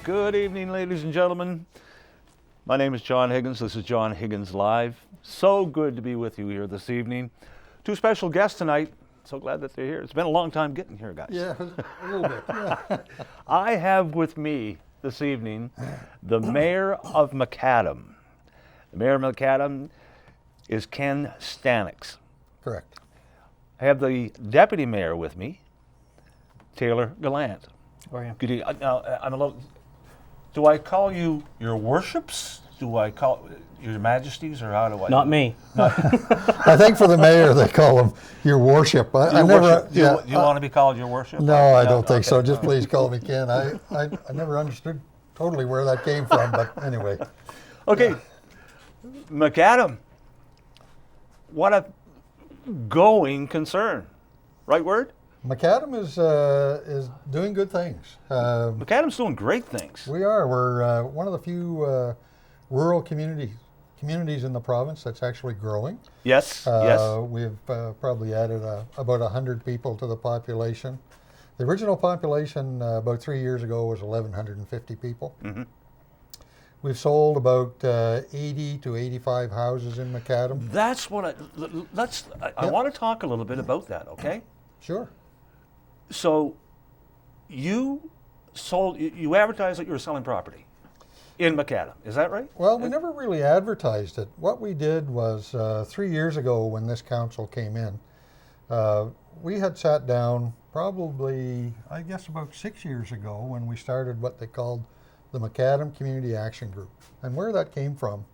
Good evening, ladies and gentlemen. My name is John Higgins. This is John Higgins Live. So good to be with you here this evening. Two special guests tonight. So glad that they're here. It's been a long time getting here, guys. Yeah, a little bit. Yeah. I have with me this evening the mayor of Macadam. The mayor of Macadam is Ken Stanix. Correct. I have the deputy mayor with me, Taylor Gallant. How are you? Good evening. Now, I'm a little. Do I call you your worships? Do I call your majesties, or how do I? Not me. I think for the mayor they call him your worship. I Your never. worship. Do you want to be called your worship? No, I don't think Okay. so. Just please call me Ken. I never understood totally where that came from, but anyway. Okay, Macadam. What a going concern. Right word? Macadam is doing good things. Macadam's doing great things. We are. We're one of the few rural communities in the province that's actually growing. Yes, yes. We've probably added about 100 people to the population. The original population about 3 years ago was 1,150 people. Mm-hmm. We've sold about 80 to 85 houses in Macadam. That's what I want to talk a little bit about that, okay? Sure. So you advertised that you were selling property in Macadam, is that right? Well, we never really advertised it. What we did was 3 years ago when this council came in, we had sat down probably, I guess about 6 years ago when we started what they called the Macadam Community Action Group. And where that came from,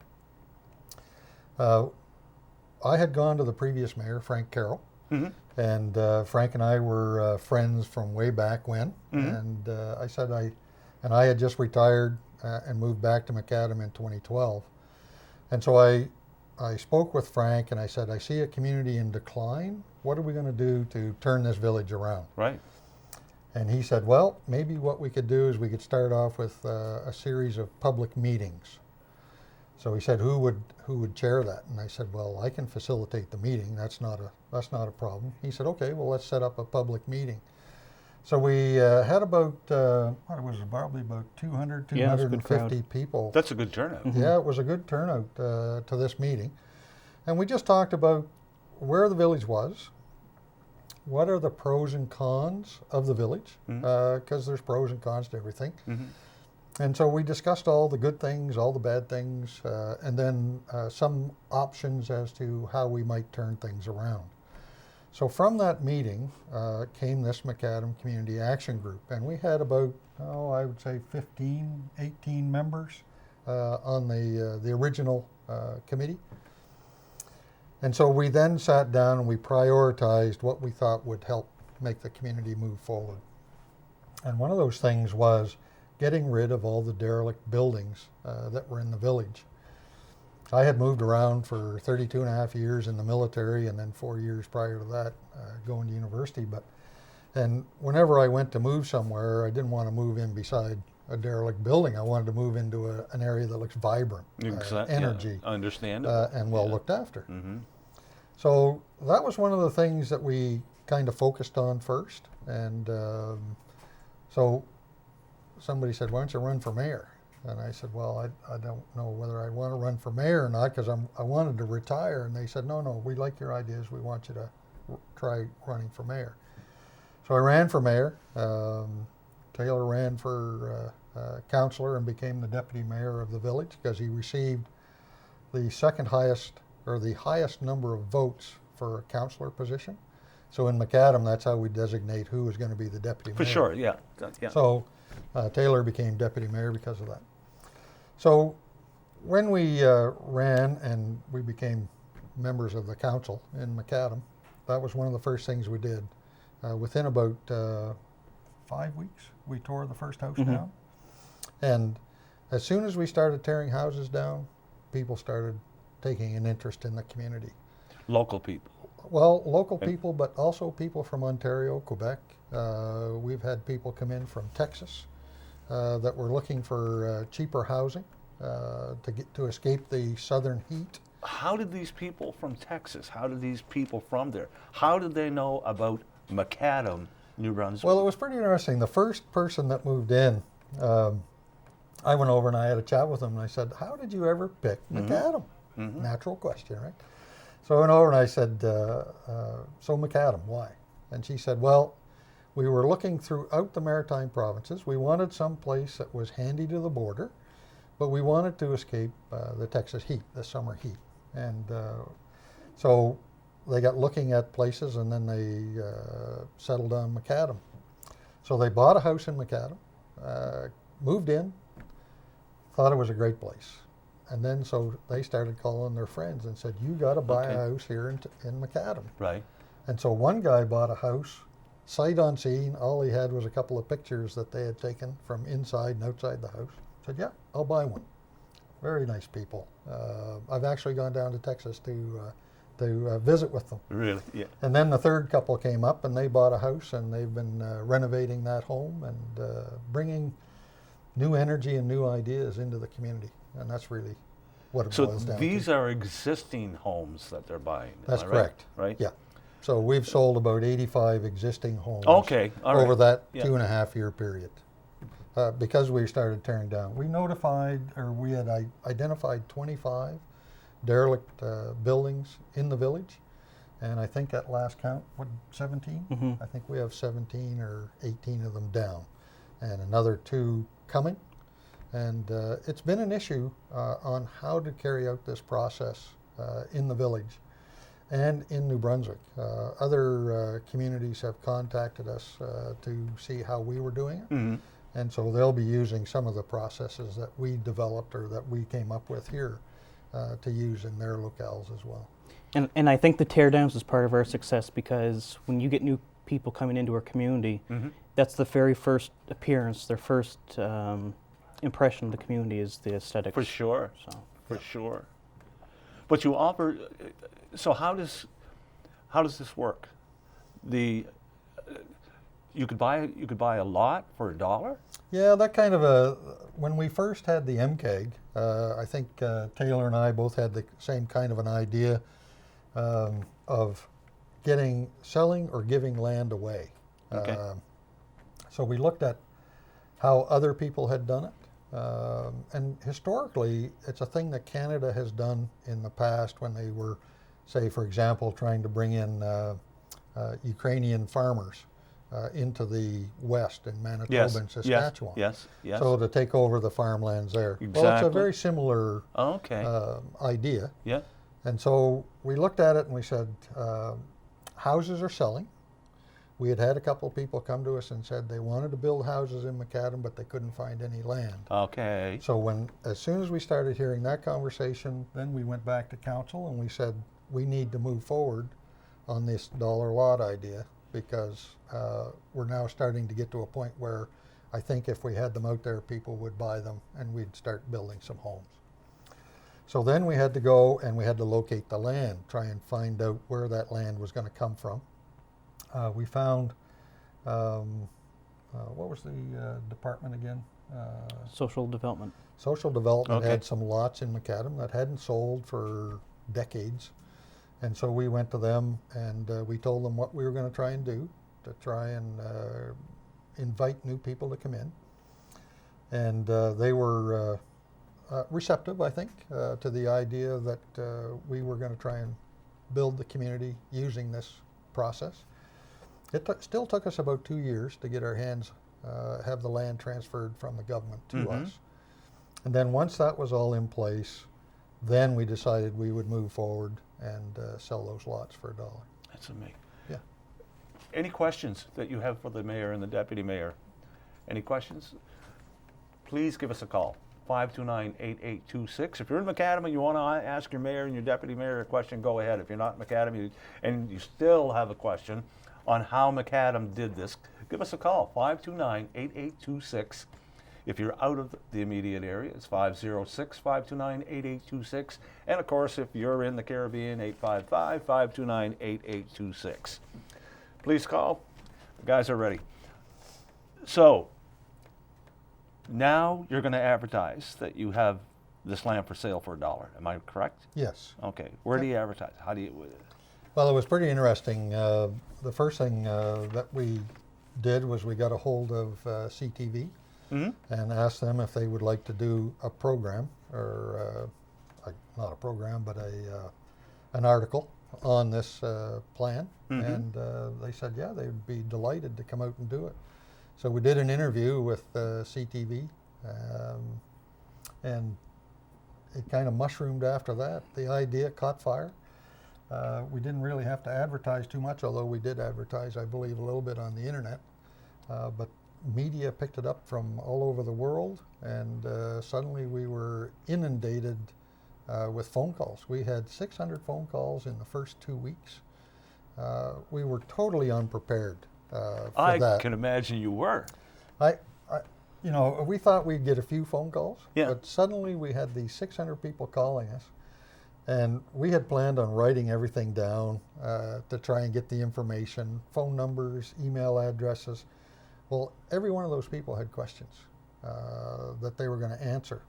I had gone to the previous mayor, Frank Carroll, Mm-hmm. and Frank and I were friends from way back when. Mm-hmm. And I had just retired and moved back to Macadam in 2012. And so I spoke with Frank and I said, I see a community in decline. What are we going to do to turn this village around? Right. And he said, well, maybe what we could do is we could start off with a series of public meetings. So he said, who would chair that? And I said, well, I can facilitate the meeting. That's not a problem. He said, okay, well, let's set up a public meeting. So we had about, what was it, probably about 200, Yeah, it's a good 250 crowd. people. That's a good turnout. Mm-hmm. Yeah, it was a good turnout to this meeting. And we just talked about where the village was, what are the pros and cons of the village, because there's pros and cons to everything. Mm-hmm. And so we discussed all the good things, all the bad things, and then some options as to how we might turn things around. So from that meeting came this Macadam Community Action Group, and we had about, I would say 15, 18 members on the original committee. And so we then sat down and we prioritized what we thought would help make the community move forward. And one of those things was getting rid of all the derelict buildings that were in the village. I had moved around for 32 and a half years in the military and then 4 years prior to that going to university. And whenever I went to move somewhere, I didn't want to move in beside a derelict building. I wanted to move into an area that looks vibrant, energy, Understandable. and well looked after. Mm-hmm. So that was one of the things that we kind of focused on first. And so somebody said, why don't you run for mayor? And I said, well, I don't know whether I want to run for mayor or not because I wanted to retire. And they said, no, we like your ideas. We want you to try running for mayor. So I ran for mayor. Taylor ran for councillor and became the deputy mayor of the village because he received the second highest or the highest number of votes for a councillor position. So in Macadam, that's how we designate who is going to be the deputy mayor. For sure, yeah. So Taylor became deputy mayor because of that. So when we ran and we became members of the council in Macadam, that was one of the first things we did. Within about 5 weeks, we tore the first house down. And as soon as we started tearing houses down, people started taking an interest in the community. Local people. Well, local people, but also people from Ontario, Quebec. We've had people come in from Texas that were looking for cheaper housing to escape the southern heat. How did these people from Texas, how did these people from there, how did they know about Macadam, New Brunswick? Well, it was pretty interesting. The first person that moved in, I went over and I had a chat with them, and I said, how did you ever pick Macadam? Natural question, right? So I went over and I said, so Macadam, why? And she said, well, we were looking throughout the Maritime provinces. We wanted some place that was handy to the border, but we wanted to escape the Texas heat, the summer heat. And so they got looking at places, and then they settled on Macadam. So they bought a house in Macadam, moved in, thought it was a great place. And then so they started calling their friends and said, you got to buy a house here in Macadam. Right. And so one guy bought a house, sight unseen. All he had was a couple of pictures that they had taken from inside and outside the house. Said, yeah, I'll buy one. Very nice people. I've actually gone down to Texas to visit with them. Really? Yeah. And then the third couple came up, and they bought a house, and they've been renovating that home and bringing new energy and new ideas into the community. And that's really what it boils down to. So these are existing homes that they're buying. That's correct. Right? Yeah. So we've sold about 85 existing homes over that 2.5 year period. Because we started tearing down. We had identified 25 derelict buildings in the village. And I think at last count, 17? I think we have 17 or 18 of them down, and another 2 coming. And it's been an issue on how to carry out this process in the village and in New Brunswick. Other communities have contacted us to see how we were doing it. And so they'll be using some of the processes that we developed or that we came up with here to use in their locales as well. And I think the teardowns is part of our success, because when you get new people coming into our community, that's the very first appearance, their first impression of the community is the aesthetics. For sure. So. For sure. But you offer. So how does this work? You could buy a lot for $1? Yeah, that kind of when we first had the MCAG, I think Taylor and I both had the same kind of an idea of selling or giving land away. Okay. So we looked at how other people had done it. And historically, it's a thing that Canada has done in the past when they were, say, for example, trying to bring in Ukrainian farmers into the West in Manitoba and Saskatchewan. Yes. So to take over the farmlands there. Exactly. Well, it's a very similar idea. Yeah. And so we looked at it and we said, houses are selling. We had a couple of people come to us and said they wanted to build houses in Macadam, but they couldn't find any land. Okay. So as soon as we started hearing that conversation, then we went back to council and we said, we need to move forward on this dollar lot idea, because we're now starting to get to a point where I think if we had them out there, people would buy them and we'd start building some homes. So then we had to go and we had to locate the land, try and find out where that land was going to come from. We found, what was the department again? Social development. Social development had some lots in Macadam that hadn't sold for decades. And so we went to them and we told them what we were going to try and do to try and invite new people to come in. And they were receptive, I think, to the idea that we were going to try and build the community using this process. It still took us about 2 years to get our hands, have the land transferred from the government to us. And then once that was all in place, then we decided we would move forward and sell those lots for $1. That's amazing. Yeah. Any questions that you have for the mayor and the deputy mayor? Any questions? Please give us a call, 529-8826. If you're in Macadam and you want to ask your mayor and your deputy mayor a question, go ahead. If you're not in Macadam and you still have a question on how Macadam did this, give us a call, 529-8826. If you're out of the immediate area, it's 506-529-8826. And of course, if you're in the Caribbean, 855-529-8826. Please call. The guys are ready. So now you're going to advertise that you have this land for sale for $1. Am I correct? Yes. Okay. Where do you advertise? How do you? Well, it was pretty interesting. The first thing that we did was we got a hold of CTV, and asked them if they would like to do a program, or not a program, but an article on this plan. And they said, yeah, they would be delighted to come out and do it. So we did an interview with CTV, and it kind of mushroomed after that. The idea caught fire. We didn't really have to advertise too much, although we did advertise, I believe, a little bit on the internet. But media picked it up from all over the world, and suddenly we were inundated with phone calls. We had 600 phone calls in the first 2 weeks. We were totally unprepared for that. I can imagine you were. You know, we thought we'd get a few phone calls, Yeah. but suddenly we had these 600 people calling us, and we had planned on writing everything down to try and get the information, phone numbers, email addresses. Well, every one of those people had questions that they were going to answer,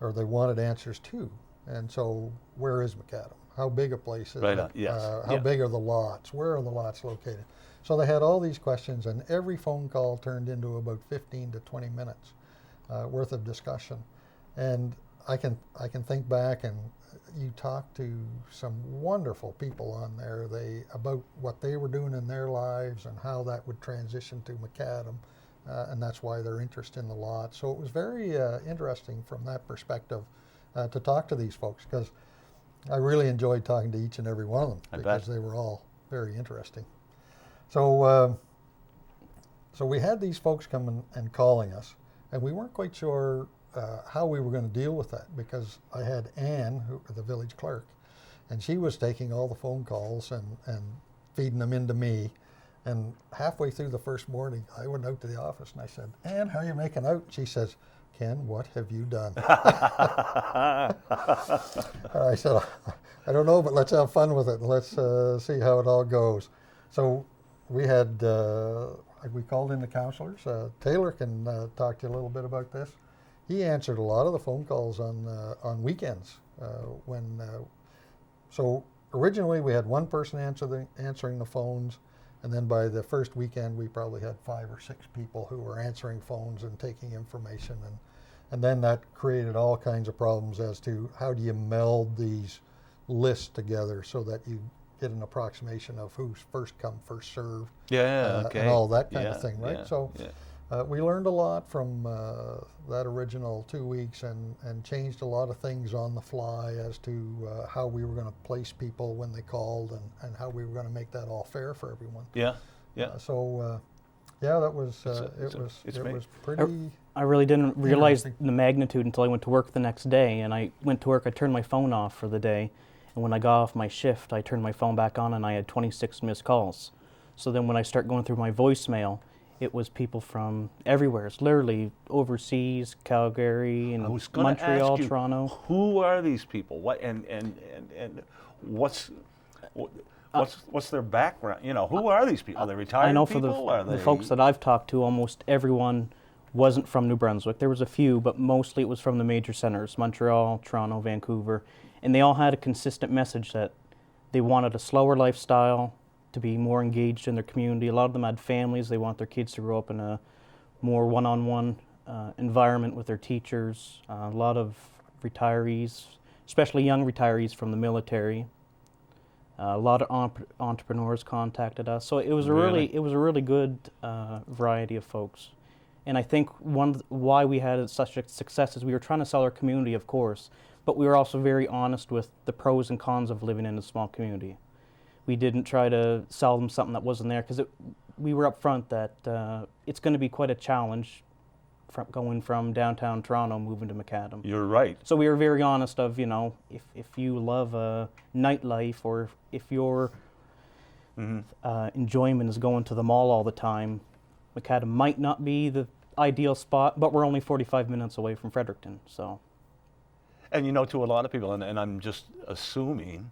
or they wanted answers to. And so, where is Macadam? How big a place is it? Yes. How big are the lots? Where are the lots located? So they had all these questions, and every phone call turned into about 15 to 20 minutes worth of discussion. And I can think back, and you talk to some wonderful people on there about what they were doing in their lives and how that would transition to Macadam, and that's why their interest in the lot. So it was very interesting from that perspective to talk to these folks, because I really enjoyed talking to each and every one of them, because they were all very interesting. So so we had these folks coming and calling us, and we weren't quite sure how we were going to deal with that, because I had Ann, the village clerk, and she was taking all the phone calls and feeding them into me. And halfway through the first morning, I went out to the office and I said, Ann, how are you making out? She says, Ken, what have you done? I said, I don't know, but let's have fun with it. Let's see how it all goes. So we had, we called in the counselors. Taylor can talk to you a little bit about this. He answered a lot of the phone calls on weekends. So originally we had one person answering the phones, and then by the first weekend we probably had 5 or 6 people who were answering phones and taking information, and then that created all kinds of problems as to how do you meld these lists together so that you get an approximation of who's first come, first served, and all that kind of thing, right? We learned a lot from that original 2 weeks, and changed a lot of things on the fly as to how we were going to place people when they called, and how we were going to make that all fair for everyone. That was it was pretty. I really didn't realize the magnitude until I went to work the next day. And I went to work, I turned my phone off for the day, and when I got off my shift, I turned my phone back on, and I had 26 missed calls. So then when I start going through my voicemail, it was people from everywhere. It's literally overseas, Calgary, and Montreal, Toronto. Who are these people? What and what's their background? You know, who are these people? Are they retired I know people? For the folks that I've talked to, almost everyone wasn't from New Brunswick. There was a few, but mostly it was from the major centers: Montreal, Toronto, Vancouver, and they all had a consistent message that they wanted a slower lifestyle, to be more engaged in their community. A lot of them had families. They want their kids to grow up in a more one-on-one environment with their teachers. A lot of retirees, especially young retirees from the military. A lot of entrepreneurs contacted us. So it was a really good variety of folks. And I think why we had such a success is we were trying to sell our community, of course, but we were also very honest with the pros and cons of living in a small community. We didn't try to sell them something that wasn't there, because we were upfront that it's going to be quite a challenge going from downtown Toronto moving to Macadam. You're right. So we were very honest of, you know, if you love nightlife, or if your enjoyment is going to the mall all the time, Macadam might not be the ideal spot, but we're only 45 minutes away from Fredericton. So. And you know, to a lot of people, and I'm just assuming,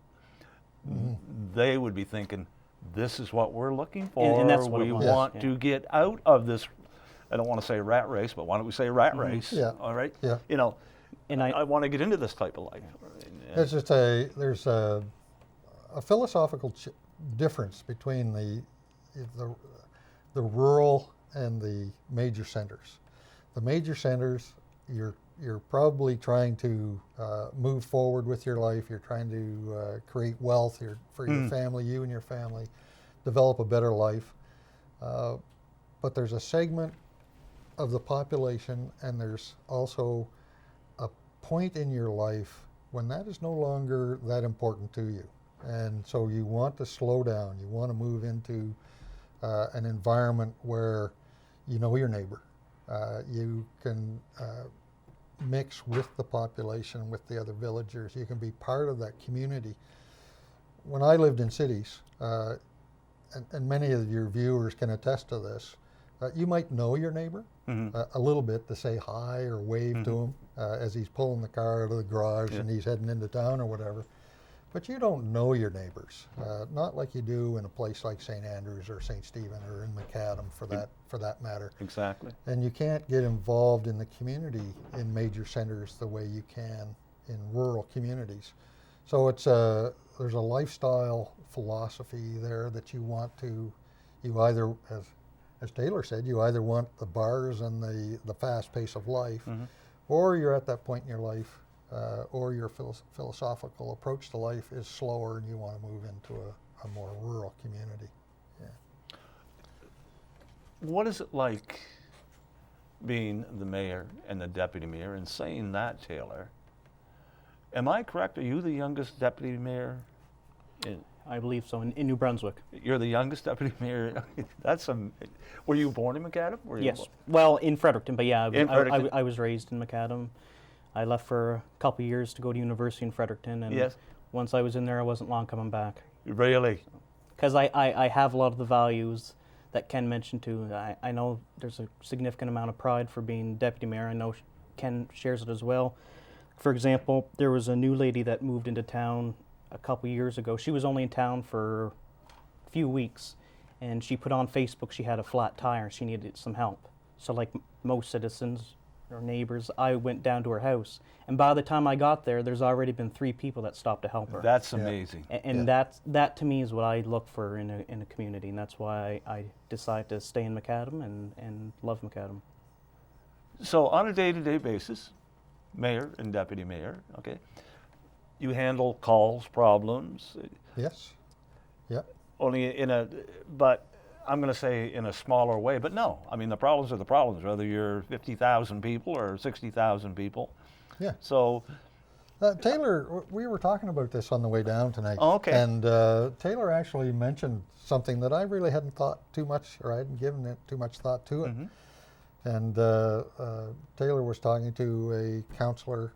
they would be thinking, this is what we're looking for. And that's what we want to get out of this, I don't want to say rat race, but why don't we say rat race? Yeah. All right? Yeah. You know, and I want to get into this type of life. There's just there's a philosophical difference between the rural and the major centers. the major centers, you're probably trying to move forward with your life. You're trying to create wealth for your family, you and your family, develop a better life. But there's a segment of the population, and there's also a point in your life when that is no longer that important to you. And so you want to slow down. You want to move into an environment where you know your neighbor. You can mix with the population, with the other villagers. You can be part of that community. When I lived in cities, and many of your viewers can attest to this, you might know your neighbor a little bit to say hi or wave to him as he's pulling the car out of the garage and he's heading into town or whatever. But you don't know your neighbors, not like you do in a place like St. Andrews or St. Stephen or in Macadam for that matter. Exactly. And you can't get involved in the community in major centers the way you can in rural communities. So there's a lifestyle philosophy there that you want to, you either, as Taylor said, you either want the bars and the fast pace of life, or you're at that point in your life, or your philosophical approach to life is slower and you want to move into a more rural community. Yeah. What is it like being the mayor and the deputy mayor? And saying that, Taylor, am I correct? Are you the youngest deputy mayor? I believe so, in New Brunswick. You're the youngest deputy mayor. Were you born in Macadam? Yes. Well, in Fredericton, but yeah, Fredericton. I was raised in Macadam. I left for a couple of years to go to university in Fredericton, and once I was in there, I wasn't long coming back. Really? Because I have a lot of the values that Ken mentioned too. I know there's a significant amount of pride for being deputy mayor. I know Ken shares it as well. For example, there was a new lady that moved into town a couple years ago. She was only in town for a few weeks, and she put on Facebook she had a flat tire and she needed some help. So like most citizens or neighbors, I went down to her house, and by the time I got there, there's already been 3 people that stopped to help her. That's amazing. And that to me is what I look for in a community, and that's why I decided to stay in Macadam and love Macadam. So on a day-to-day basis, mayor and deputy mayor, okay, you handle calls, problems. Yes. Yep. Only but I'm going to say in a smaller way, but no. I mean, the problems are the problems, whether you're 50,000 people or 60,000 people. Yeah. So, Taylor, we were talking about this on the way down tonight. Oh, okay. And Taylor actually mentioned something that I really hadn't thought too much, or I hadn't given it too much thought to it. And Taylor was talking to a counselor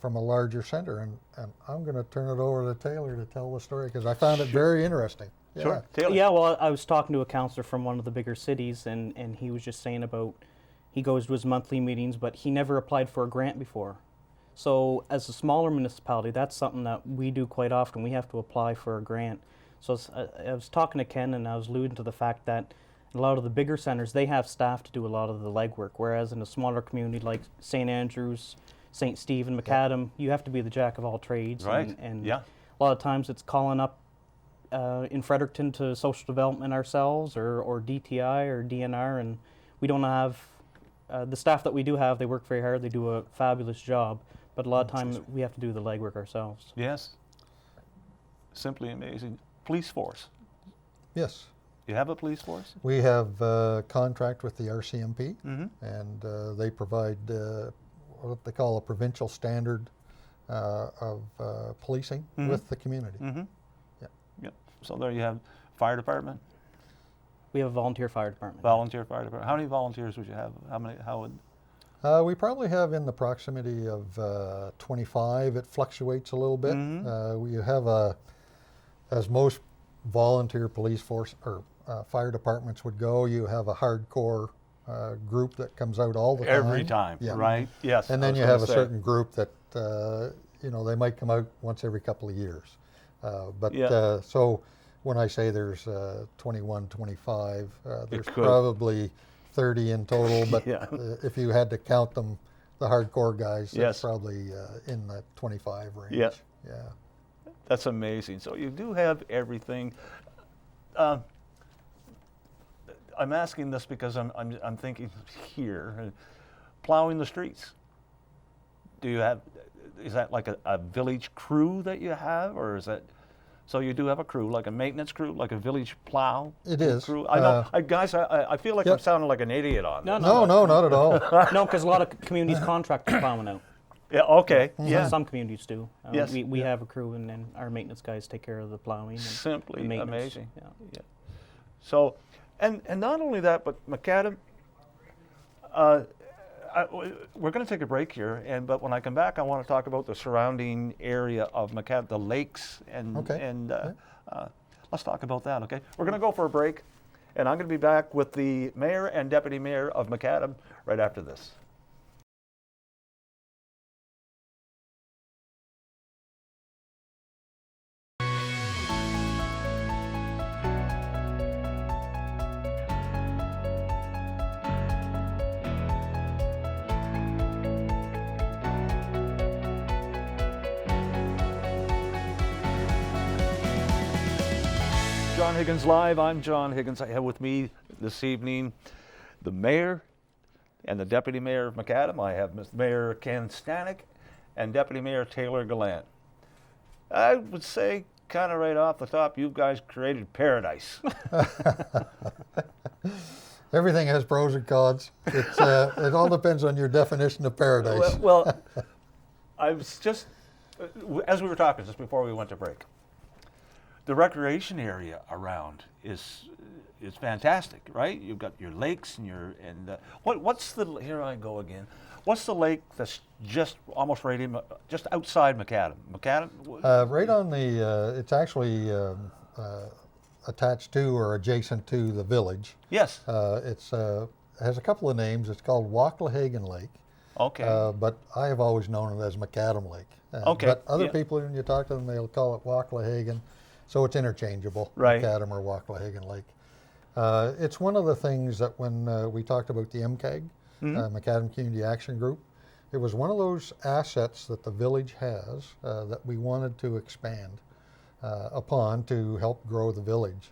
from a larger center, and I'm going to turn it over to Taylor to tell the story because I found it very interesting. Yeah. Sure. Taylor. Yeah, well, I was talking to a counselor from one of the bigger cities, and he was just saying about he goes to his monthly meetings, but he never applied for a grant before. So as a smaller municipality, that's something that we do quite often. We have to apply for a grant. So I was talking to Ken, and I was alluding to the fact that a lot of the bigger centers, they have staff to do a lot of the legwork, whereas in a smaller community like St. Andrews, St. Stephen, Macadam, you have to be the jack of all trades. Right. And yeah. A lot of times it's calling up in Fredericton to social development ourselves or DTI or DNR, and we don't have the staff that we do have. They work very hard. They do a fabulous job, but a lot of times we have to do the legwork ourselves. Yes. Simply amazing. Police force. Yes. You have a police force? We have a contract with the RCMP, and they provide what they call a provincial standard of policing with the community. Yep. So there you have fire department. We have a volunteer fire department. Volunteer fire department. How many volunteers would you have? How many? How would? We probably have in the proximity of 25. It fluctuates a little bit. We have as most volunteer police force or fire departments would go, you have a hardcore group that comes out all the time. Every time, right? Yes. And then you have a certain group that, they might come out once every couple of years. So when I say there's 21, 25, there's probably 30 in total, but if you had to count them, the hardcore guys, that's probably in the 25 range. Yeah. Yeah. That's amazing. So you do have everything. I'm asking this because I'm thinking here, plowing the streets? Do you have, is that like a village crew that you have, or is that, so you do have a crew, like a maintenance crew, like a village plow? It is. Crew? I know, guys, I feel like I'm Yep. sounding like an idiot on No, this. No, not at all. No, because a lot of communities contract the plowing out. Yeah, okay, Mm-hmm. yeah. Some communities do. Yes. We have a crew, and then our maintenance guys take care of the plowing. And Simply the maintenance. amazing. Yeah. Yeah. So, and not only that, but Macadam, we're going to take a break here, but when I come back, I want to talk about the surrounding area of Macadam, the lakes, and let's talk about that. Okay, we're going to go for a break, and I'm going to be back with the mayor and deputy mayor of Macadam right after this. John Higgins Live. I'm John Higgins. I have with me this evening the mayor and the deputy mayor of Macadam. I have Mayor Ken Stanek and Deputy Mayor Taylor Gallant. I would say, kind of right off the top, you guys created paradise. Everything has pros and cons. It's, it all depends on your definition of paradise. Well, I was just, as we were talking just before we went to break, the recreation area around is fantastic, right? You've got your lakes and what's the, here I go again. What's the lake that's just almost right in, just outside Macadam? Macadam? Right on the, it's actually attached to or adjacent to the village. Yes. It's has a couple of names. It's called Wachlahagan Lake. Okay. But I have always known it as Macadam Lake. Okay, But other yeah. people, when you talk to them, they'll call it Wachlahagan. So it's interchangeable, Right. Macadam or Wachlahagan Lake. It's one of the things that when we talked about the MCAG, Macadam Community Action Group, it was one of those assets that the village has that we wanted to expand upon to help grow the village.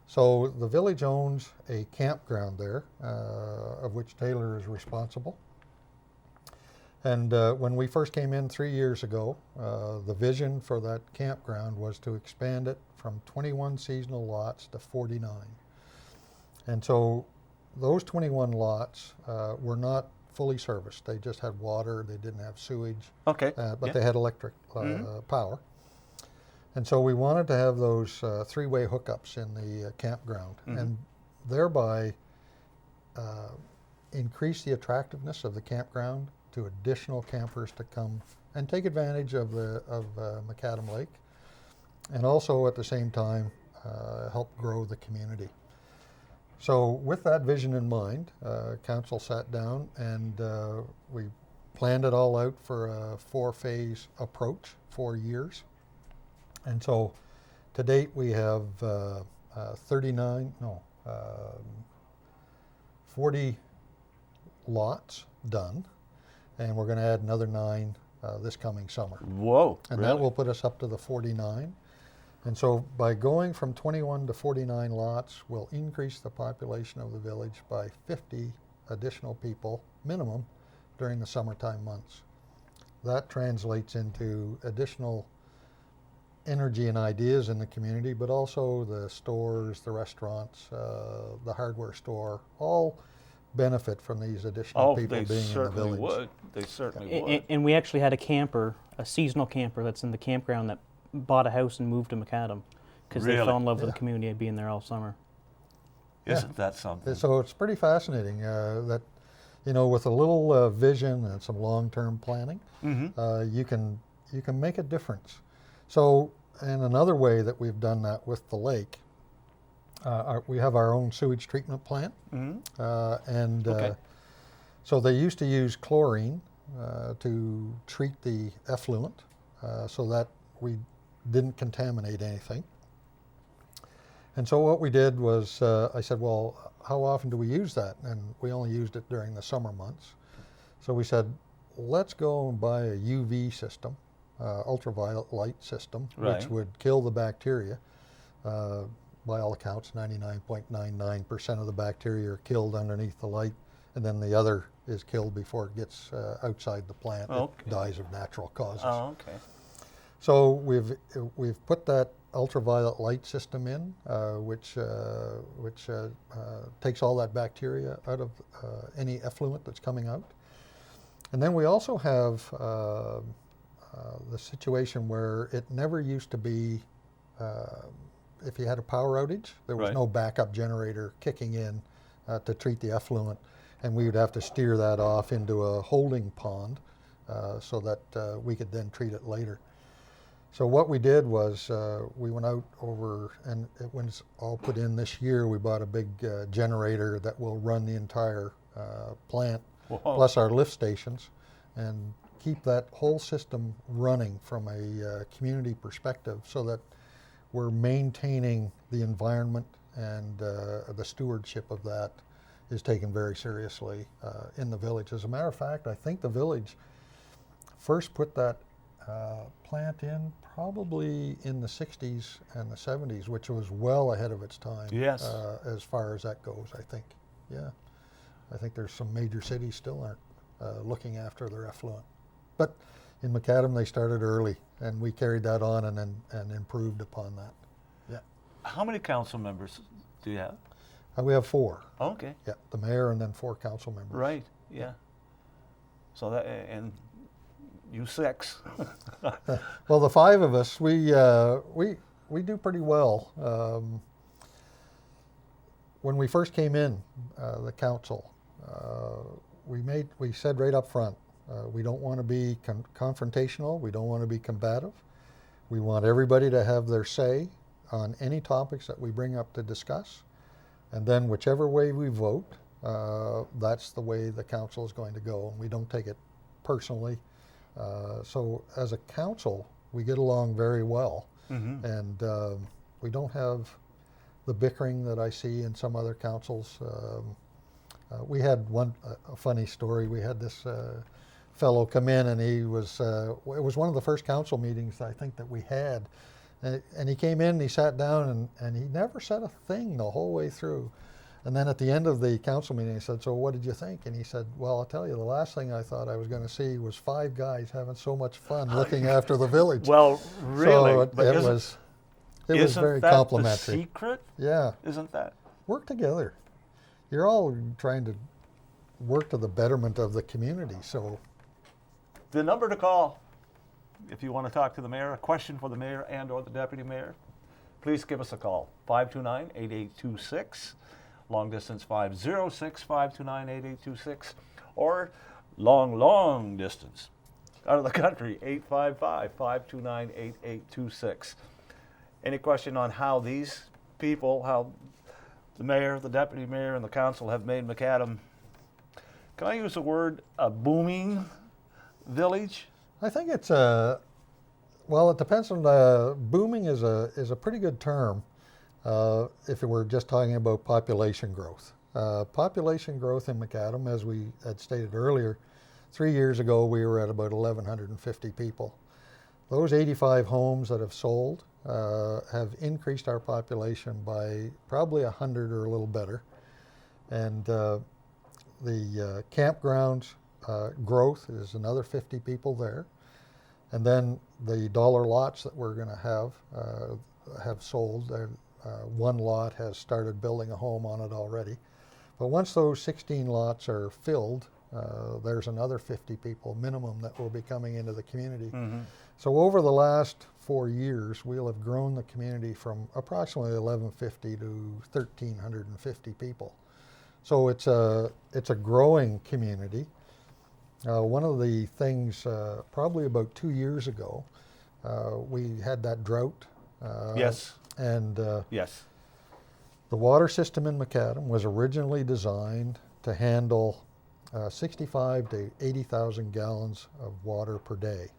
So the village owns a campground there, of which Taylor is responsible. And when we first came in 3 years ago, the vision for that campground was to expand it from 21 seasonal lots to 49. And so those 21 lots were not fully serviced. They just had water, they didn't have sewage, Okay. but they had electric power. And so we wanted to have those three-way hookups in the campground and thereby increase the attractiveness of the campground to additional campers to come and take advantage of Macadam Lake, and also at the same time help grow the community. So with that vision in mind, council sat down and we planned it all out for a 4-phase approach, 4 years. And so to date we have 40 lots done. And we're going to add another 9 this coming summer. Whoa. And really? that will put us up to the 49. And so by going from 21 to 49 lots, we'll increase the population of the village by 50 additional people, minimum, during the summertime months. That translates into additional energy and ideas in the community, but also the stores, the restaurants, the hardware store, all benefit from these additional people being in the certainly village. would. They certainly would. And we actually had a camper, a seasonal camper that's in the campground that bought a house and moved to Macadam because they Really? fell in love with the community and being there all summer. Isn't that something? So it's pretty fascinating that, you know, with a little vision and some long-term planning, you can make a difference. So, and another way that we've done that with the lake, we have our own sewage treatment plant, so they used to use chlorine to treat the effluent so that we didn't contaminate anything. And so what we did was, I said, well, how often do we use that? And we only used it during the summer months. So we said, let's go and buy a UV system, ultraviolet light system, which would kill the bacteria. By all accounts, 99.99% of the bacteria are killed underneath the light and then the other is killed before it gets outside the plant. Okay. It dies of natural causes. Oh, okay. So we've put that ultraviolet light system in, which takes all that bacteria out of any effluent that's coming out. And then we also have the situation where it never used to be, if you had a power outage, there was Right. no backup generator kicking in to treat the effluent, and we would have to steer that off into a holding pond so that we could then treat it later. So what we did was we went out over, and when it's all put in this year, we bought a big generator that will run the entire plant, Whoa. plus our lift stations, and keep that whole system running from a community perspective so that we're maintaining the environment, and the stewardship of that is taken very seriously in the village. As a matter of fact, I think the village first put that plant in probably in the 60s and the 70s, which was well ahead of its time. Yes. As far as that goes, I think. Yeah. I think there's some major cities still aren't looking after their effluent. But in Macadam, they started early, and we carried that on and improved upon that. Yeah. How many council members do you have? We have 4. Okay. Yeah, the mayor and then 4 council members. Right. Yeah. So that, and you 6. Well, the 5 of us, we do pretty well. When we first came in, the council, we said right up front, we don't want to be confrontational. We don't want to be combative. We want everybody to have their say on any topics that we bring up to discuss. And then whichever way we vote, that's the way the council is going to go. And we don't take it personally. So as a council, we get along very well. Mm-hmm. And we don't have the bickering that I see in some other councils. We had a funny story. We had this fellow come in, and he was, it was one of the first council meetings I think that we had. And he came in and he sat down, and he never said a thing the whole way through. And then at the end of the council meeting, he said, "So what did you think?" And he said, "Well, I'll tell you, the last thing I thought I was going to see was 5 guys having so much fun looking after the village." Well, really, So but it was very isn't that complimentary. the secret? Yeah, Isn't that? work together. You're all trying to work to the betterment of the community. So The number to call, if you want to talk to the mayor, a question for the mayor and or the deputy mayor, please give us a call, 529-8826, long distance 506-529-8826, or long distance out of the country, 855-529-8826. Any question on how these people, how the mayor, the deputy mayor, and the council have made Macadam, can I use the word, a booming village? I think it's well, it depends on booming is a pretty good term if we're just talking about population growth. Population growth in Macadam, as we had stated earlier, 3 years ago we were at about 1,150 people. Those 85 homes that have sold have increased our population by probably 100 or a little better. And the campgrounds growth is another 50 people there. And then the dollar lots that we're going to have sold. One lot has started building a home on it already. But once those 16 lots are filled, there's another 50 people minimum that will be coming into the community. Mm-hmm. So over the last 4 years, we'll have grown the community from approximately 1,150 to 1,350 people. So it's a growing community. One of the things, probably about 2 years ago, we had that drought. Yes. And Yes. the water system in Macadam was originally designed to handle 65 to 80,000 gallons of water per day.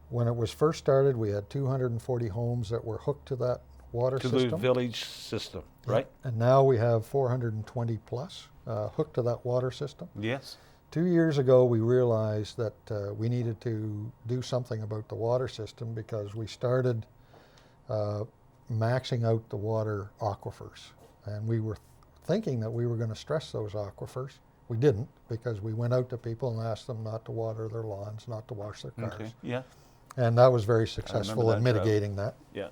When it was first started, we had 240 homes that were hooked to that water To system. the village system, right? And now we have 420 plus hooked to that water system. Yes. 2 years ago, we realized that we needed to do something about the water system because we started maxing out the water aquifers. And we were thinking that we were going to stress those aquifers. We didn't, because we went out to people and asked them not to water their lawns, not to wash their cars. Okay. Yeah. And that was very remember successful that in drought. mitigating that. Yeah.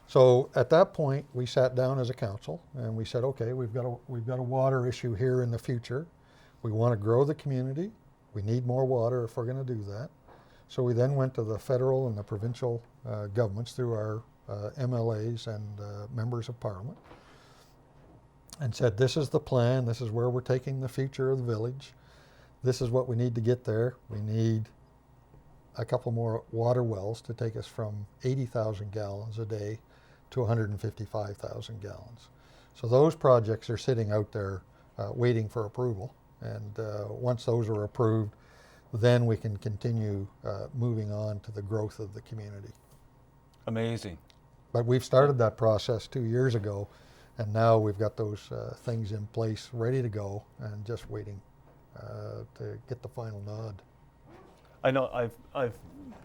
So at that point, we sat down as a council and we said, okay, we've got a water issue here in the future. We want to grow the community. We need more water if we're going to do that. So we then went to the federal and the provincial governments through our MLAs and members of parliament and said, this is the plan. This is where we're taking the future of the village. This is what we need to get there. We need a couple more water wells to take us from 80,000 gallons a day to 155,000 gallons. So those projects are sitting out there waiting for approval. And once those are approved, then we can continue moving on to the growth of the community. Amazing. But we've started that process 2 years ago, and now we've got those things in place ready to go and just waiting to get the final nod. I know I've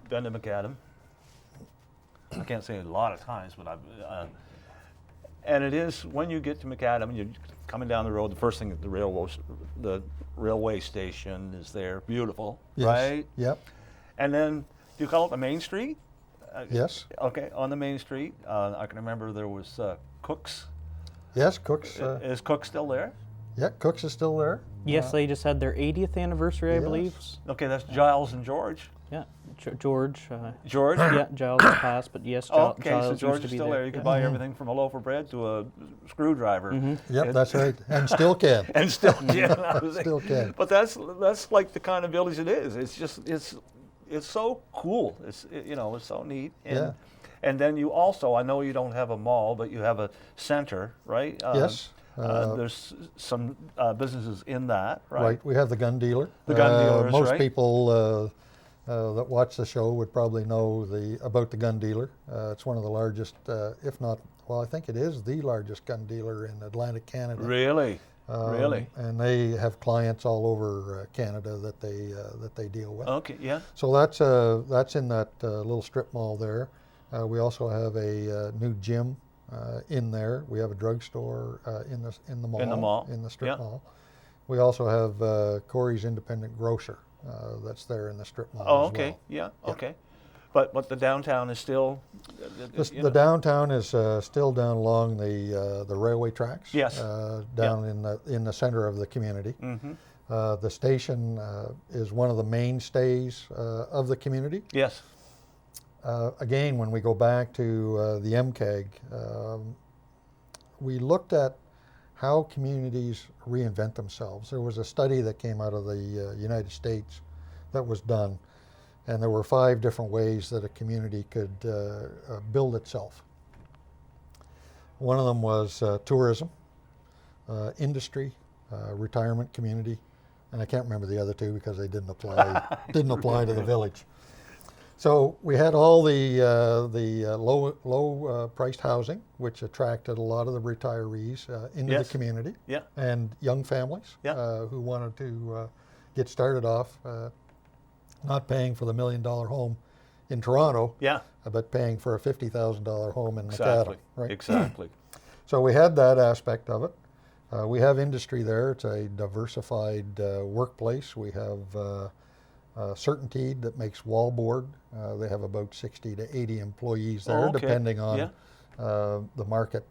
been to Macadam. I can't say a lot of times, but and it is when you get to Macadam, you're coming down the road. The first thing, the railway station is there, beautiful, Yes. right? Yep. And then, do you call it the main street? Yes. Okay, on the main street, I can remember there was Cook's. Yes, Cook's. Is Cook's still there? Yeah, Cook's is still there. Yes, they just had their 80th anniversary, I Yes. believe. Okay, that's Giles and George. Yeah, George. George? Yeah, Giles is passed, but yes, Okay, Giles so used George to is be still there. You Yeah. could buy everything from a loaf of bread to a screwdriver. Yep, that's right, and still can. And still can. Still can. But that's like the kind of village it is. It's just it's so cool. It's so neat. And, Yeah. And then you also, I know you don't have a mall, but you have a center, right? Yes. There's some businesses in that, right? Right, we have the gun dealer. The gun dealers, most right? people that watch the show would probably know about the gun dealer. It's one of the largest, if not, well, I think it is the largest gun dealer in Atlantic Canada. Really? Really? And they have clients all over Canada that they deal with. Okay, yeah. So that's in that little strip mall there. We also have a new gym in there. We have a drugstore in the mall. In the mall, in the strip yeah. mall. We also have Corey's Independent Grocer that's there in the strip mall. Oh, as okay, well. yeah, okay. But the downtown is still. The downtown is still down along the railway tracks. Yes. Down in the center of the community. Mm-hmm. The station is one of the mainstays of the community. Yes. Again, when we go back to the MCAG, we looked at how communities reinvent themselves. There was a study that came out of the United States that was done, and there were 5 different ways that a community could build itself. One of them was tourism, industry, retirement community, and I can't remember the other 2 because they didn't apply to the village. So we had all the low priced housing, which attracted a lot of the retirees into Yes. the community, Yeah. and young families Yeah. who wanted to get started off, not paying for the $1 million home in Toronto, Yeah. but paying for a $50,000 home in Exactly. Macadam. Right? Exactly. So we had that aspect of it. We have industry there. It's a diversified workplace. We have Certainteed that makes wallboard. They have about 60 to 80 employees there, Okay. depending on Yeah. the market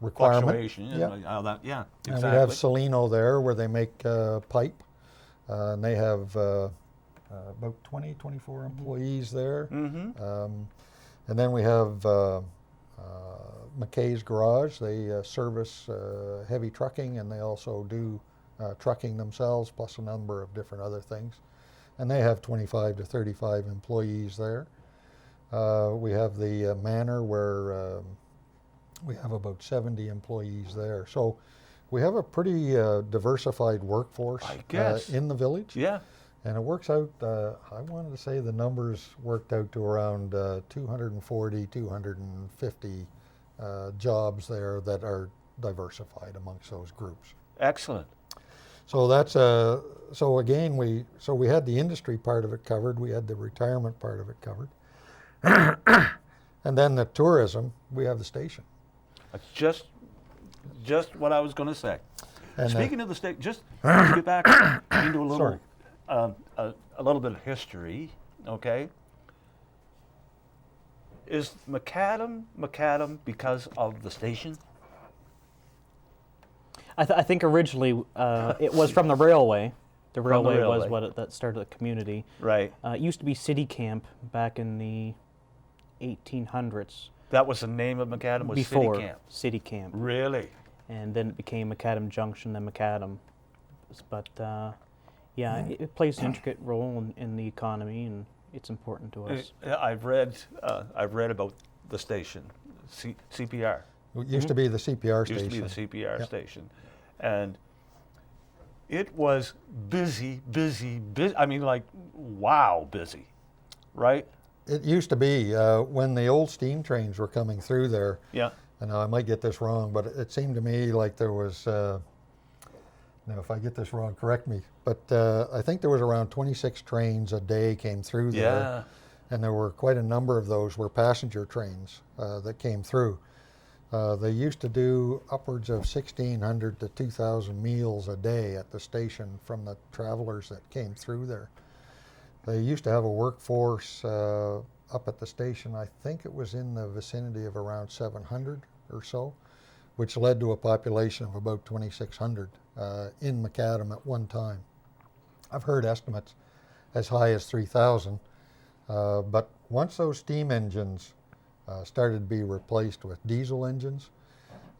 requirement. Fluctuation. Yeah. Exactly. And we have Salino there where they make pipe. And they have about 20, 24 employees there. Mm-hmm. And then we have McKay's Garage. They service heavy trucking, and they also do trucking themselves, plus a number of different other things. And they have 25 to 35 employees there. We have the Manor where we have about 70 employees there. So we have a pretty diversified workforce I guess. in the village. Yeah. And it works out, I wanted to say the numbers worked out to around 240, 250 jobs there that are diversified amongst those groups. Excellent. So that's so again we had the industry part of it covered, we had the retirement part of it covered, and then the tourism, we have the station. That's just what I was going to say. And, Speaking of the state, just to get back into a little, Sorry. a little bit of history, okay? Is Macadam because of the station? I think originally it was from the railway. The railway was railway. what that started the community. Right. It used to be City Camp back in the 1800s. That was the name of Macadam, was Before City Camp. City Camp. Really? And then it became Macadam Junction, then Macadam. But yeah, it plays an intricate role in the economy, and it's important to us. I've read about the station, CPR. It used to be the CPR Used station. to be the CPR Yep. station, and it was busy. I mean, like, wow, busy, right? It used to be when the old steam trains were coming through there. Yeah. And I might get this wrong, but it seemed to me like there was, now if I get this wrong, correct me, but I think there was around 26 trains a day came through there. Yeah. And there were quite a number of those were passenger trains that came through. They used to do upwards of 1,600 to 2,000 meals a day at the station from the travelers that came through there. They used to have a workforce up at the station. I think it was in the vicinity of around 700 or so, which led to a population of about 2,600 in Macadam at one time. I've heard estimates as high as 3,000, but once those steam engines started to be replaced with diesel engines,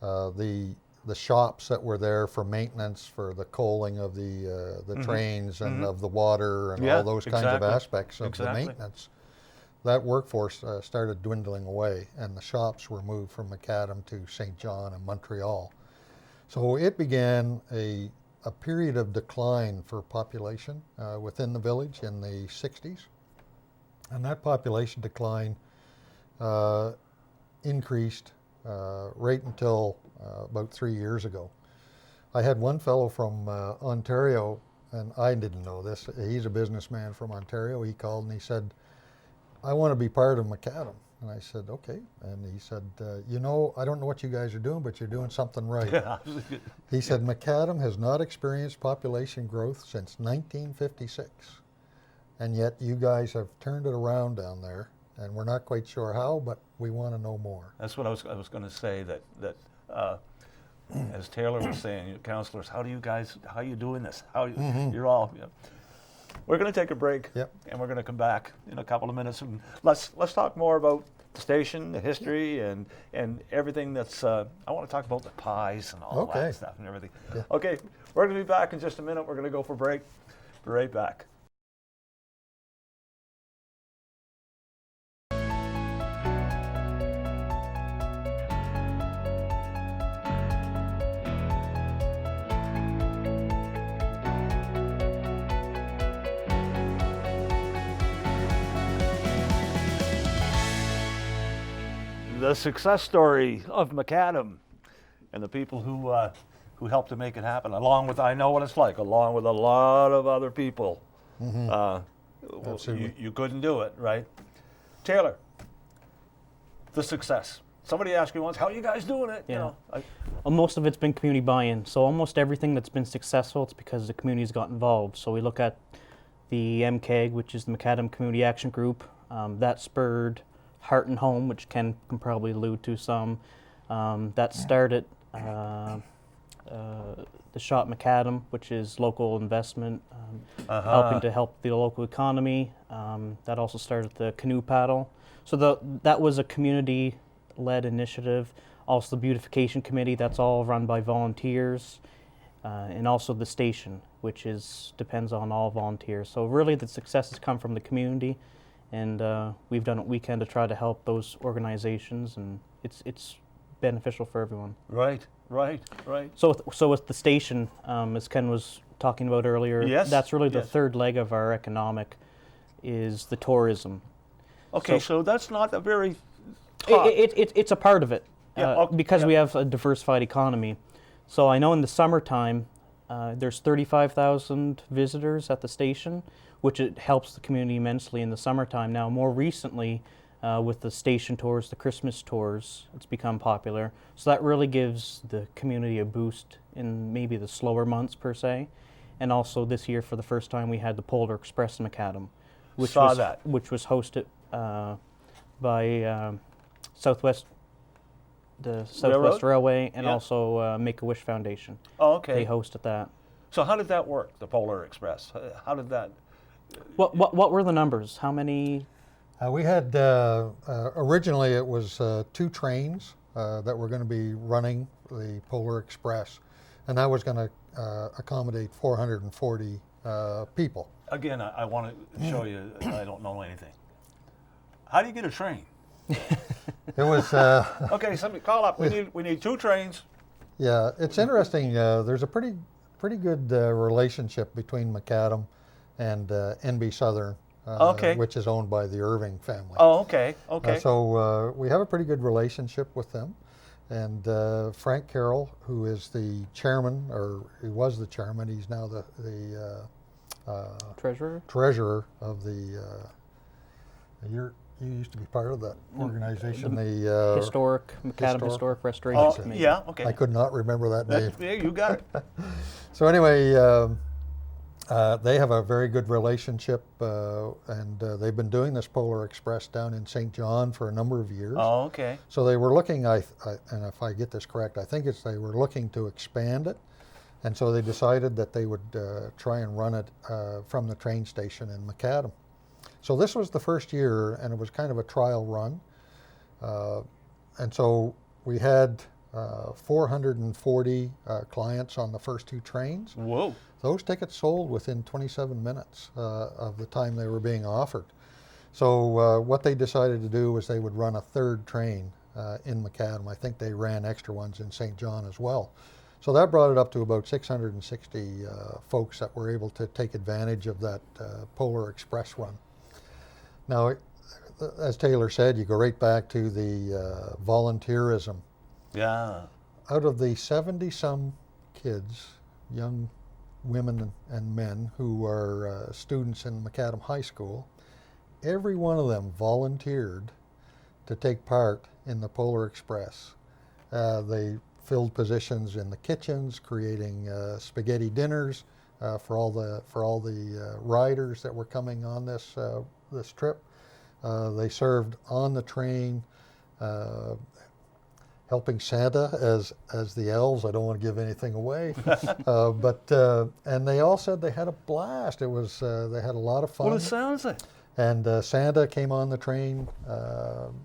the shops that were there for maintenance, for the coaling of the trains and of the water and Yeah, all those kinds of exactly. aspects of Exactly. the maintenance, that workforce started dwindling away, and the shops were moved from Macadam to St. John and Montreal. So it began a period of decline for population within the village in the 60s, and that population decline increased right until about 3 years ago. I had one fellow from Ontario, and I didn't know this. He's a businessman from Ontario. He called and he said, "I want to be part of Macadam." And I said, "Okay." And he said, "You know, I don't know what you guys are doing, but you're doing something right." Yeah. He said, "Macadam has not experienced population growth since 1956. And yet you guys have turned it around down there, and we're not quite sure how, but we want to know more." That's what I was going to say. That as Taylor was saying, councillors, how are you doing this? You're all. You know. We're going to take a break, Yep. and we're going to come back in a couple of minutes, and let's talk more about the station, the history, and everything that's. I want to talk about the pies and all Okay. that stuff and everything. Yeah. Okay, we're going to be back in just a minute. We're going to go for a break. Be right back. The success story of Macadam and the people who helped to make it happen, along with, I know what it's like, along with a lot of other people. Absolutely. You couldn't do it, right? Taylor, the success. Somebody asked me once, how are you guys doing it? Yeah. You know, Well, most of it's been community buy-in. So almost everything that's been successful, it's because the community's got involved. So we look at the MCAG, which is the Macadam Community Action Group. That spurred Heart and Home, which Ken can probably allude to some. That started the Shop Macadam, which is local investment, helping to help the local economy. That also started the Canoe Paddle. So that was a community-led initiative. Also the Beautification Committee, that's all run by volunteers. And also the station, which depends on all volunteers. So really the success has come from the community. And we've done what we can to try to help those organizations, and it's beneficial for everyone. right. So with the station, as Ken was talking about earlier, Yes, that's really the yes. third leg of our economic, is the tourism. Okay, so that's not a very top. It's a part of it, Yeah, okay, because yeah. we have a diversified economy. So I know in the summertime, there's 35,000 visitors at the station, which it helps the community immensely in the summertime. Now, more recently, with the station tours, the Christmas tours. It's become popular. So that really gives the community a boost in maybe the slower months per se. And also this year, for the first time, we had the Polar Express in Macadam, which was hosted by Southwest Railway and also Make-A-Wish Foundation. Oh, okay. They hosted that. So how did that work, the Polar Express? How did that? What were the numbers? How many? We had, originally it was 2 trains that were going to be running the Polar Express, and that was going to accommodate 440 people. Again, I want to show you I don't know anything. How do you get a train? It was... Okay, somebody call up. We need 2 trains. Yeah, it's interesting. There's a pretty good relationship between Macadam and NB Southern, which is owned by the Irving family. Oh, okay, okay. So we have a pretty good relationship with them. And Frank Carroll, who is the chairman, or he was the chairman, he's now the treasurer of the. You used to be part of that organization, the Macadam Historic Restoration Committee. Yeah, okay. I could not remember that name. Yeah, you got it. So anyway, they have a very good relationship, and they've been doing this Polar Express down in St. John for a number of years. Oh, okay. So they were looking, and if I get this correct, I think they were looking to expand it, and so they decided that they would try and run it from the train station in Macadam. So this was the first year, and it was kind of a trial run, and so we had 440 clients on the first 2 trains. Whoa. Those tickets sold within 27 minutes of the time they were being offered. So what they decided to do was they would run a 3rd train in Macadam. I think they ran extra ones in St. John as well. So that brought it up to about 660 folks that were able to take advantage of that Polar Express run. Now, as Taylor said, you go right back to the volunteerism. Yeah. Out of the 70-some kids, young women and men who are students in Macadam High School, every one of them volunteered to take part in the Polar Express. They filled positions in the kitchens, creating spaghetti dinners for all the riders that were coming on this trip. They served on the train, helping Santa as the elves. I don't want to give anything away, and they all said they had a blast. It was they had a lot of fun. Well, it sounds like. And Santa came on the train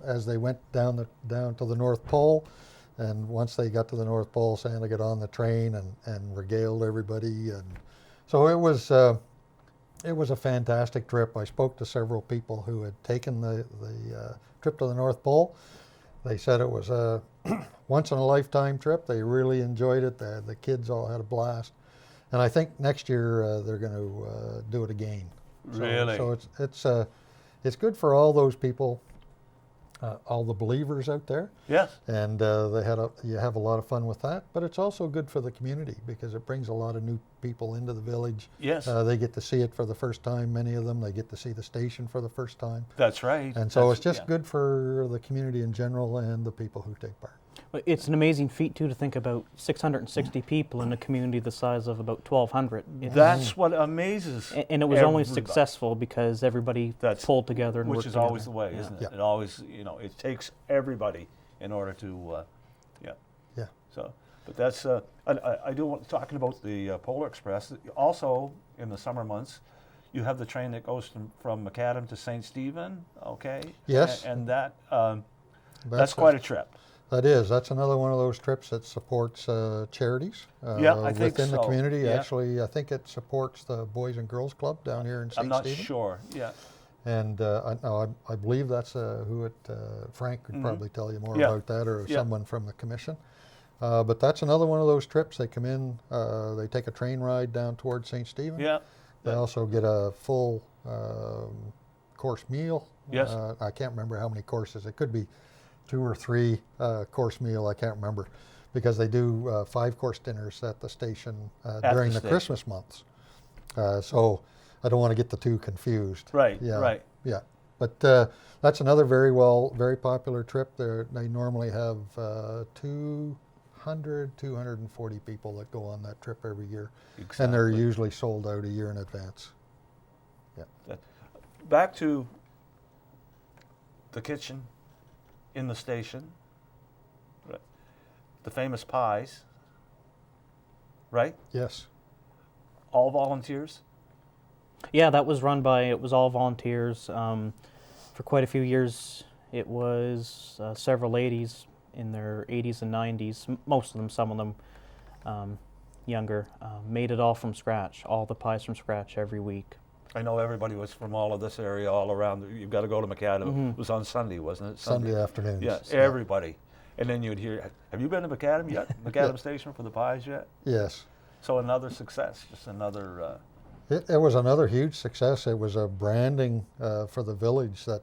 as they went down to the North Pole, and once they got to the North Pole, Santa got on the train and regaled everybody, and so it was a fantastic trip. I spoke to several people who had taken the trip to the North Pole. They said it was a once-in-a-lifetime trip. They really enjoyed it. The kids all had a blast. And I think next year they're going to do it again. Really? So it's good for all those people, all the believers out there. Yes. And you have a lot of fun with that. But it's also good for the community because it brings a lot of new people into the village. Yes. They get to see it for the first time, many of them. They get to see the station for the first time. That's right. And so it's just good for the community in general and the people who take part. It's an amazing feat, too, to think about 660 people in a community the size of about 1,200. That's what amazes And it was only successful because everybody pulled together and worked together. Which is always the way, isn't it? Yeah. It always, it takes everybody in order to, Yeah. So, but that's, I do want, talking about the Polar Express, also in the summer months, you have the train that goes from Macadam to St. Stephen, okay? Yes. And that, that's quite a trip. That is. That's another one of those trips that supports charities I think within the community. Yeah. Actually, I think it supports the Boys and Girls Club down here in St. Stephen. I'm not sure. Yeah. And I believe that's who it. Frank could probably tell you more about that, or someone from the commission. But that's another one of those trips. They come in, they take a train ride down towards St. Stephen. Yeah. They also get a full course meal. Yes. I can't remember how many courses. It could be 2 or 3 course meal. I can't remember, because they do 5-course dinners at the station during the Christmas months. So I don't want to get the two confused. Right. Yeah. Right. Yeah. But that's another very popular trip. They normally have 240 people that go on that trip every year. Exactly. And they're usually sold out a year in advance. Yeah. Back to the kitchen in the station, right. The famous pies, right? Yes. All volunteers? Yeah, that was run by, it was all volunteers. For quite a few years, it was several ladies in their 80s and 90s, most of them, some of them younger, made it all from scratch, all the pies from scratch every week. I know everybody was from all of this area, all around. You've got to go to Macadam. It was on Sunday, wasn't it? Sunday afternoons. Yes, everybody. And then you'd hear, have you been to Macadam yet? Macadam Station for the pies yet? Yes. So another success, just another... It was another huge success. It was a branding for the village that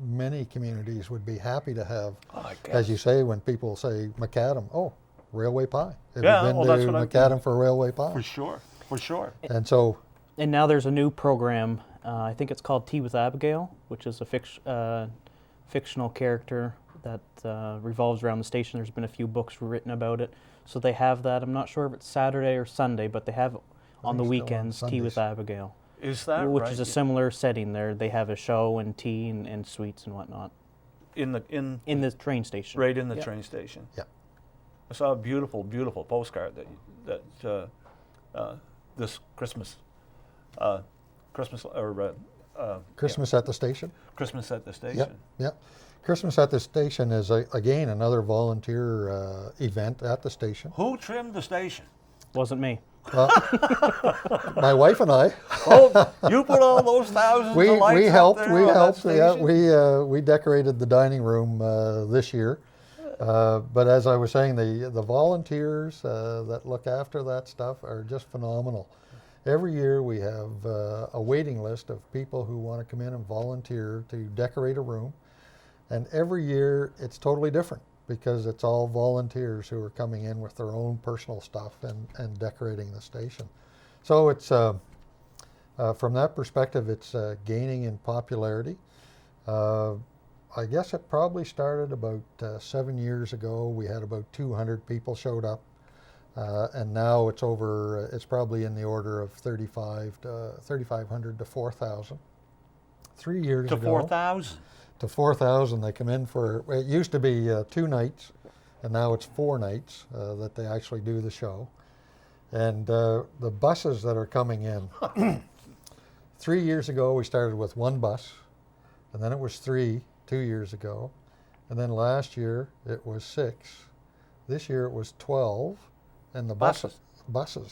many communities would be happy to have. Oh, I guess. As you say, when people say Macadam, oh, railway pie. Have Yeah, you been well, to that's what I'm Macadam for railway pie? For sure, for sure. And so... And now there's a new program, I think it's called Tea with Abigail, which is a fictional character that revolves around the station. There's been a few books written about it. So they have that. I'm not sure if it's Saturday or Sunday, but they have on the weekends Tea with Abigail. Is that which right? is a similar setting there. They have a show and tea and sweets and whatnot. In the train station. Right in the train station. Yeah. I saw a beautiful, beautiful postcard that this Christmas, Christmas at the station? Christmas at the station. Yep, yep. Christmas at the station is, again, another volunteer event at the station. Who trimmed the station? Wasn't me. My wife and I. Oh, you put all those thousands of lights we helped. up there We on that helped. Yeah, station? we decorated the dining room this year. But as I was saying, the volunteers that look after that stuff are just phenomenal. Every year we have a waiting list of people who want to come in and volunteer to decorate a room. And every year it's totally different because it's all volunteers who are coming in with their own personal stuff and decorating the station. So it's, from that perspective, it's gaining in popularity. I guess it probably started about 7 years ago. We had about 200 people showed up. And now it's over, it's probably in the order of 3,500 to 4,000. 3 years ago. To 4,000? To 4,000. They come in for, it used to be 2 nights, and now it's 4 nights that they actually do the show. And the buses that are coming in, 3 years ago we started with 1 bus, and then it was 3 2 years ago, and then last year it was 6. This year it was 12. And the buses,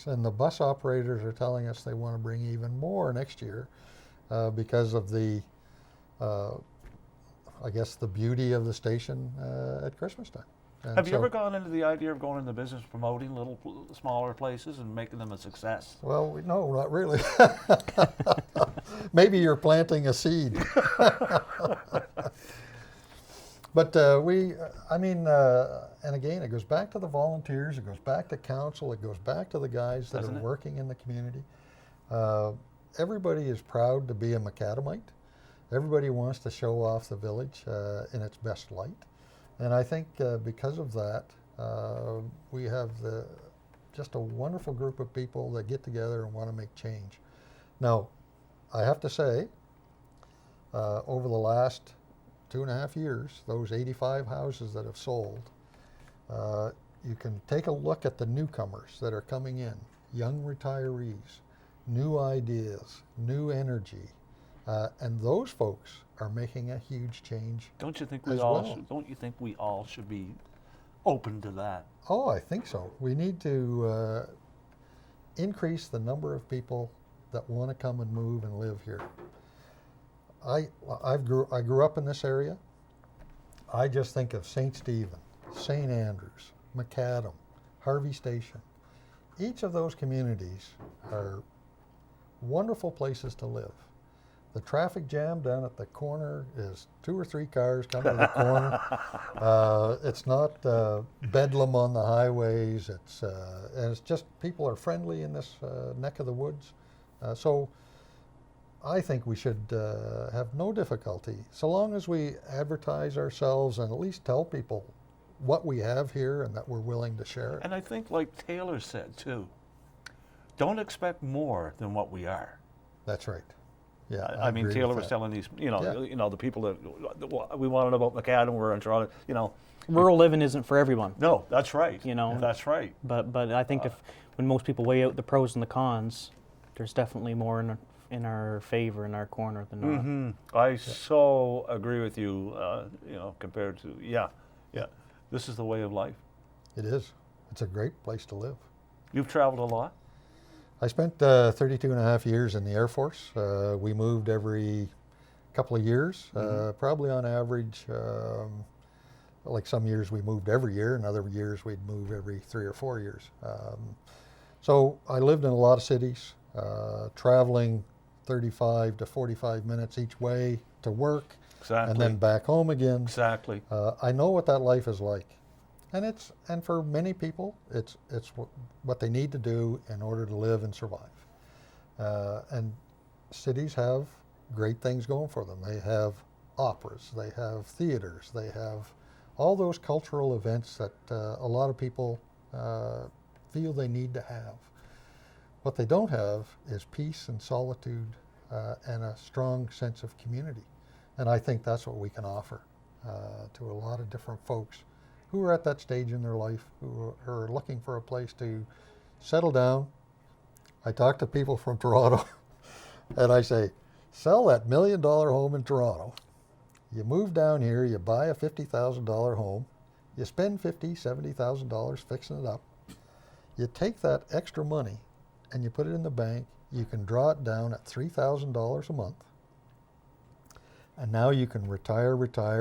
and the bus operators are telling us they want to bring even more next year because of the, I guess, the beauty of the station at Christmas time. And Have you ever gone into the idea of going into business promoting little smaller places and making them a success? Well, no, not really. Maybe you're planting a seed. But and again, it goes back to the volunteers, it goes back to council, it goes back to the guys that are working in the community. Everybody is proud to be a Macadamite. Everybody wants to show off the village in its best light. And I think because of that, we have just a wonderful group of people that get together and want to make change. Now, I have to say, over the last 2.5 years, those 85 houses that have sold, you can take a look at the newcomers that are coming in, young retirees, new ideas, new energy, and those folks are making a huge change. Don't you think we all should be open to that? Oh, I think so. We need to increase the number of people that want to come and move and live here. I grew up in this area. I just think of St. Stephen, St. Andrews, Macadam, Harvey Station. Each of those communities are wonderful places to live. The traffic jam down at the corner is 2 or 3 cars coming to the corner. It's not bedlam on the highways. And it's just people are friendly in this neck of the woods. So I think we should have no difficulty, so long as we advertise ourselves and at least tell people what we have here and that we're willing to share it. And I think, like Taylor said too, don't expect more than what we are. That's right. Yeah, I mean, agree Taylor with was that. telling these, Yeah. the people that we wanted about Macadam were in Toronto. Rural living isn't for everyone. No, that's right. know. That's right. But I think when most people weigh out the pros and the cons, there's definitely more in our favor, in our corner than not. Mm-hmm. I so agree with you. Compared to yeah, this is the way of life. It is. It's a great place to live. You've traveled a lot. I spent 32 and a half years in the Air Force. We moved every couple of years, probably on average. Like some years we moved every year, and other years we'd move every 3 or 4 years. So I lived in a lot of cities, traveling 35 to 45 minutes each way to work, Exactly. and then back home again. Exactly. I know what that life is like, and for many people, it's what they need to do in order to live and survive. And cities have great things going for them. They have operas, they have theaters, they have all those cultural events that a lot of people feel they need to have. What they don't have is peace and solitude and a strong sense of community. And I think that's what we can offer to a lot of different folks who are at that stage in their life, who are looking for a place to settle down. I talk to people from Toronto and I say, sell that $1 million home in Toronto. You move down here, you buy a $50,000 home, you spend $50,000, $70,000 fixing it up. You take that extra money and you put it in the bank, you can draw it down at $3,000 a month. And now you can retire,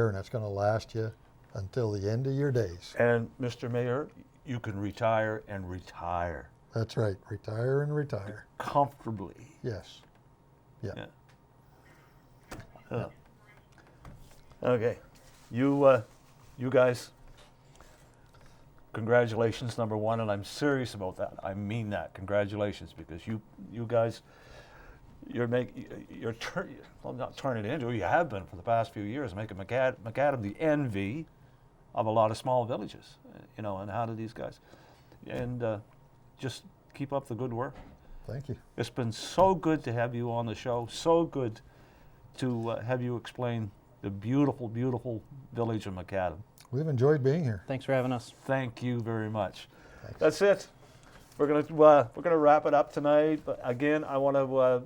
and it's going to last you until the end of your days. And Mr. Mayor, you can retire and retire That's right, retire and retire. comfortably. Yes. Yeah. Yeah. Okay, you guys, congratulations, number one, and I'm serious about that. I mean that. Congratulations, because you guys, well, not turning it into. You have been for the past few years, making Macadam the envy of a lot of small villages. And how do these guys? And just keep up the good work. Thank you. It's been so good to have you on the show. So good to have you explain the beautiful, beautiful village of Macadam. We've enjoyed being here. Thanks for having us. Thank you very much. Thanks. That's it. We're gonna wrap it up tonight. But again, I want to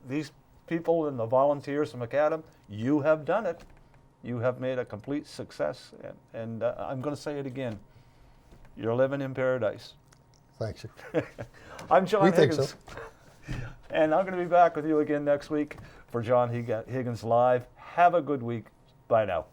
these people and the volunteers of Macadam. You have done it. You have made a complete success, and I'm going to say it again. You're living in paradise. Thanks. I'm John We think Higgins. so. And I'm going to be back with you again next week for John Higgins Live. Have a good week. Bye now.